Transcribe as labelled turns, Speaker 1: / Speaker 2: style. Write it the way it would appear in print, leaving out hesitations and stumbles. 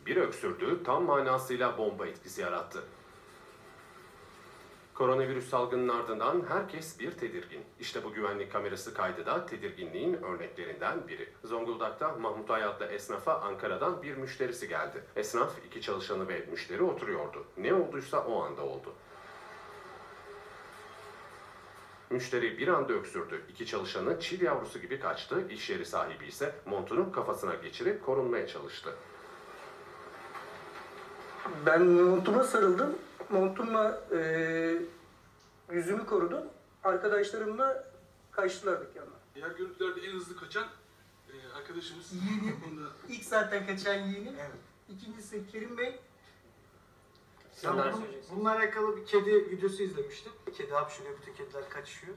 Speaker 1: Bir öksürdü, tam manasıyla bomba etkisi yarattı. Koronavirüs salgının ardından herkes bir tedirgin. İşte bu güvenlik kamerası kaydı da tedirginliğin örneklerinden biri. Zonguldak'ta Mahmut Ay adlı esnafa Ankara'dan bir müşterisi geldi. Esnaf, 2 çalışanı ve müşteri oturuyordu. Ne olduysa o anda oldu. Müşteri bir anda öksürdü. 2 çalışanı çil yavrusu gibi kaçtı. İş yeri sahibi ise montunu kafasına geçirip korunmaya çalıştı.
Speaker 2: Ben montuma sarıldım. Montumla yüzümü korudum. Arkadaşlarımla kaçtılar dükkandan.
Speaker 3: Diğer görüntülerde en hızlı kaçan arkadaşımız.
Speaker 2: Yeğenim. İlk zaten kaçan yeğenim. Evet. İkincisi Kerim Bey.
Speaker 4: Bununla alakalı bir kedi videosu izlemiştim. Kedi hapşırıyor, bütün kediler kaçışıyor.